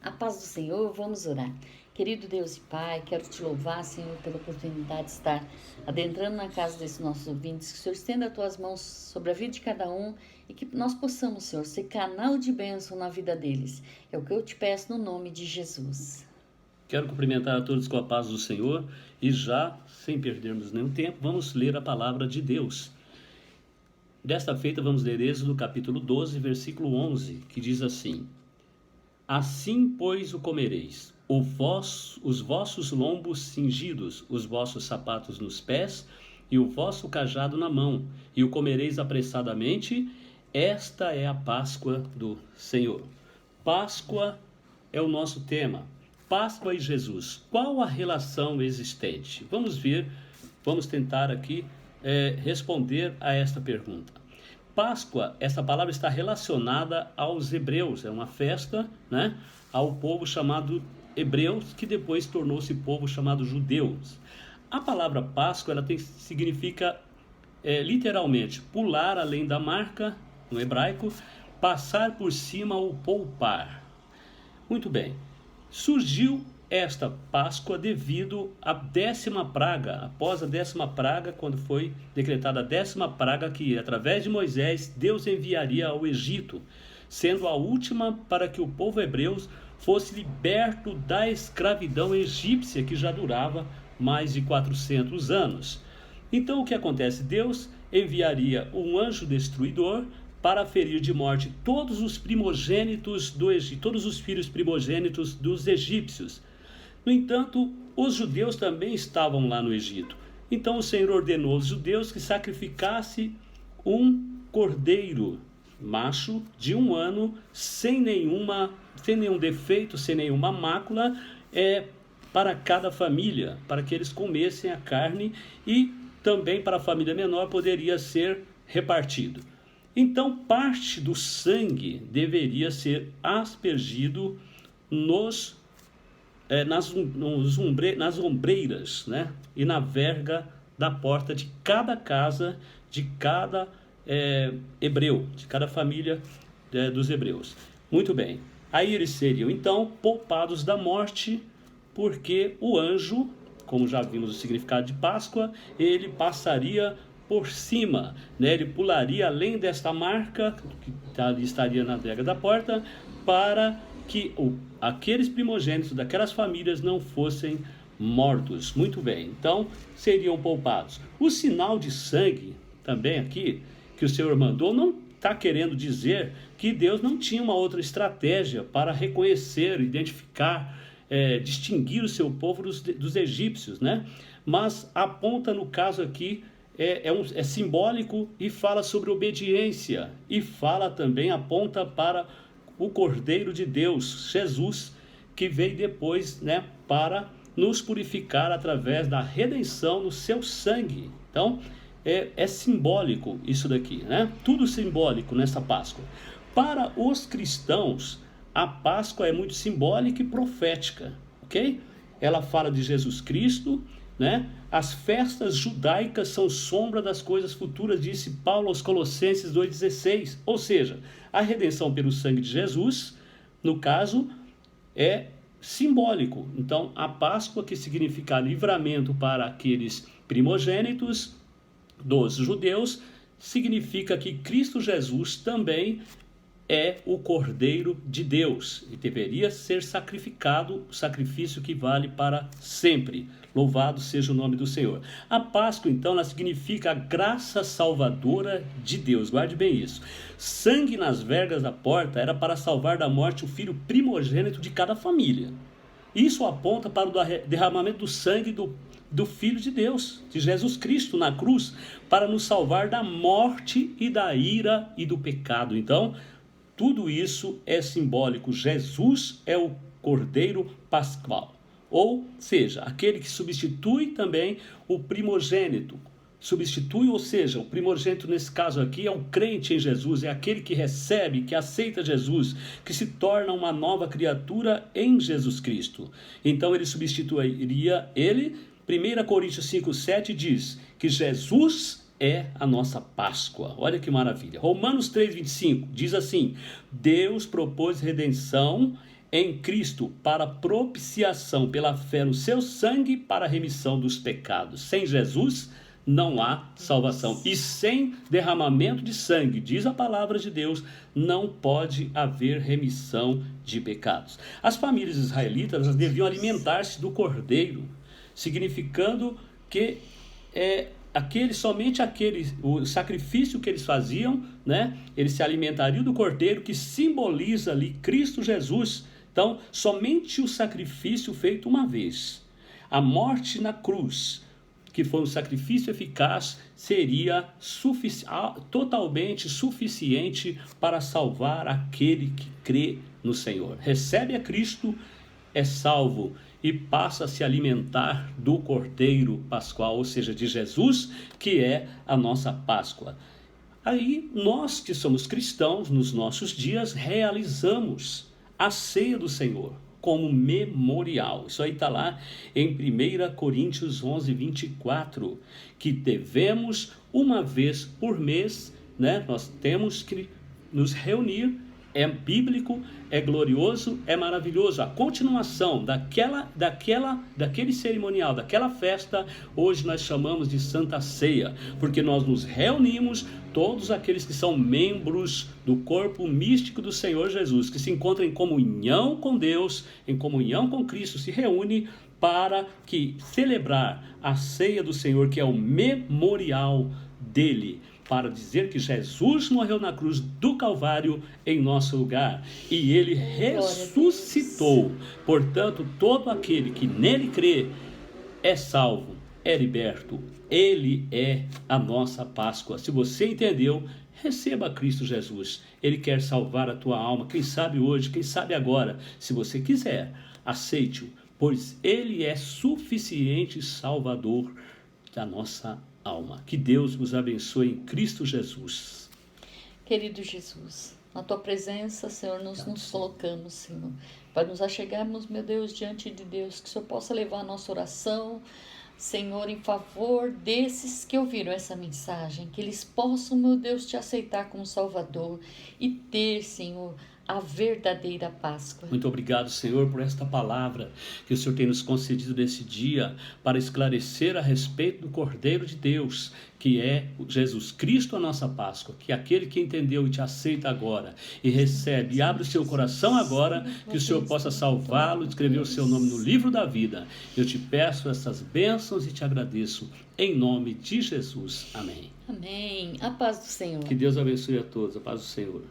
A paz do Senhor, vamos orar. Querido Deus e Pai, quero te louvar, Senhor, pela oportunidade de estar adentrando na casa desses nossos ouvintes. Que o Senhor estenda as tuas mãos sobre a vida de cada um e que nós possamos, Senhor, ser canal de bênção na vida deles. É o que eu te peço no nome de Jesus. Quero cumprimentar a todos com a paz do Senhor e já, sem perdermos nenhum tempo, vamos ler a palavra de Deus. Desta feita vamos ler Êxodo capítulo 12, versículo 11, que diz assim: Assim, pois, o comereis, os vossos lombos cingidos, os vossos sapatos nos pés e o vosso cajado na mão, e o comereis apressadamente. Esta é a Páscoa do Senhor. Páscoa é o nosso tema. Páscoa e Jesus. Qual a relação existente? Vamos ver, vamos tentar aqui responder a esta pergunta. Páscoa, essa palavra está relacionada aos hebreus, é uma festa, né, ao povo chamado hebreus, que depois tornou-se povo chamado judeus. A palavra Páscoa, ela significa literalmente pular além da marca, no hebraico, passar por cima ou poupar. Muito bem, surgiu esta Páscoa devido à 10ª praga, após a 10ª praga, quando foi decretada a 10ª praga que, através de Moisés, Deus enviaria ao Egito, sendo a última para que o povo hebreu fosse liberto da escravidão egípcia, que já durava mais de 400 anos. Então o que acontece? Deus enviaria um anjo destruidor para ferir de morte todos os primogênitos do Egito, todos os filhos primogênitos dos egípcios. No entanto, os judeus também estavam lá no Egito. Então o Senhor ordenou aos judeus que sacrificasse um cordeiro macho de 1 ano, sem nenhum defeito, sem nenhuma mácula, para cada família, para que eles comessem a carne, e também para a família menor poderia ser repartido. Então, parte do sangue deveria ser aspergido nas ombreiras, né, e na verga da porta de cada casa, de cada hebreu, de cada família dos hebreus. Muito bem. Aí eles seriam, então, poupados da morte, porque o anjo, como já vimos o significado de Páscoa, ele passaria por cima, né? Ele pularia além desta marca, que estaria na verga da porta, para que aqueles primogênitos daquelas famílias não fossem mortos. Muito bem, então seriam poupados. O sinal de sangue, também aqui, que o Senhor mandou, não está querendo dizer que Deus não tinha uma outra estratégia para reconhecer, identificar, distinguir o seu povo dos egípcios, né? Mas aponta, no caso aqui, é simbólico e fala sobre obediência, e fala também, aponta para o Cordeiro de Deus, Jesus, que veio depois, né, para nos purificar através da redenção no seu sangue. Então, é simbólico isso daqui, né? Tudo simbólico nessa Páscoa. Para os cristãos, a Páscoa é muito simbólica e profética, ok? Ela fala de Jesus Cristo, né? As festas judaicas são sombra das coisas futuras, disse Paulo aos Colossenses 2,16. Ou seja, a redenção pelo sangue de Jesus, no caso, é simbólico. Então, a Páscoa, que significa livramento para aqueles primogênitos dos judeus, significa que Cristo Jesus também é o Cordeiro de Deus e deveria ser sacrificado, o sacrifício que vale para sempre. Louvado seja o nome do Senhor. A Páscoa, então, ela significa a graça salvadora de Deus. Guarde bem isso. Sangue nas vergas da porta era para salvar da morte o filho primogênito de cada família. Isso aponta para o derramamento do sangue do Filho de Deus, de Jesus Cristo na cruz, para nos salvar da morte e da ira e do pecado. Então, tudo isso é simbólico. Jesus é o Cordeiro Pascual. Ou seja, aquele que substitui também o primogênito. Substitui, ou seja, o primogênito nesse caso aqui é o crente em Jesus, é aquele que recebe, que aceita Jesus, que se torna uma nova criatura em Jesus Cristo. Então ele substituiria ele. 1 Coríntios 5,7 diz que Jesus é a nossa Páscoa. Olha que maravilha. Romanos 3,25 diz assim: Deus propôs redenção em Cristo para propiciação pela fé no seu sangue para a remissão dos pecados. Sem Jesus não há salvação. E sem derramamento de sangue, diz a palavra de Deus, não pode haver remissão de pecados. As famílias israelitas elas deviam alimentar-se do cordeiro, significando que o sacrifício que eles faziam, né? Eles se alimentariam do cordeiro, que simboliza ali Cristo Jesus. Então, somente o sacrifício feito uma vez, a morte na cruz, que foi um sacrifício eficaz, seria totalmente suficiente para salvar aquele que crê no Senhor. Recebe a Cristo, é salvo e passa a se alimentar do Cordeiro Pascual, ou seja, de Jesus, que é a nossa Páscoa. Aí, nós que somos cristãos, nos nossos dias, realizamos a ceia do Senhor como memorial. Isso aí está lá em 1 Coríntios 11, 24, que devemos, uma vez por mês, né, nós temos que nos reunir. É bíblico, é glorioso, é maravilhoso. A continuação daquele cerimonial, daquela festa, hoje nós chamamos de Santa Ceia, porque nós nos reunimos, todos aqueles que são membros do corpo místico do Senhor Jesus, que se encontram em comunhão com Deus, em comunhão com Cristo, se reúnem para celebrar a ceia do Senhor, que é o memorial dele, para dizer que Jesus morreu na cruz do Calvário em nosso lugar e ele ressuscitou. Portanto, todo aquele que nele crê é salvo, é liberto. Ele é a nossa Páscoa. Se você entendeu, receba Cristo Jesus. Ele quer salvar a tua alma. Quem sabe hoje, quem sabe agora. Se você quiser, aceite-o, pois ele é suficiente Salvador da nossa alma. Que Deus nos abençoe em Cristo Jesus. Querido Jesus, na tua presença, Senhor, nós nos colocamos, Senhor, para nos achegarmos, meu Deus, diante de Deus, que o Senhor possa levar a nossa oração, Senhor, em favor desses que ouviram essa mensagem, que eles possam, meu Deus, te aceitar como Salvador e ter, Senhor, a verdadeira Páscoa. Muito obrigado, Senhor, por esta palavra que o Senhor tem nos concedido nesse dia para esclarecer a respeito do Cordeiro de Deus, que é Jesus Cristo, a nossa Páscoa, que aquele que entendeu e te aceita agora e recebe e abre o seu coração agora, que o Senhor possa salvá-lo e escrever o seu nome no livro da vida. Eu te peço essas bênçãos e te agradeço em nome de Jesus. Amém. Amém. A paz do Senhor. Que Deus abençoe a todos. A paz do Senhor.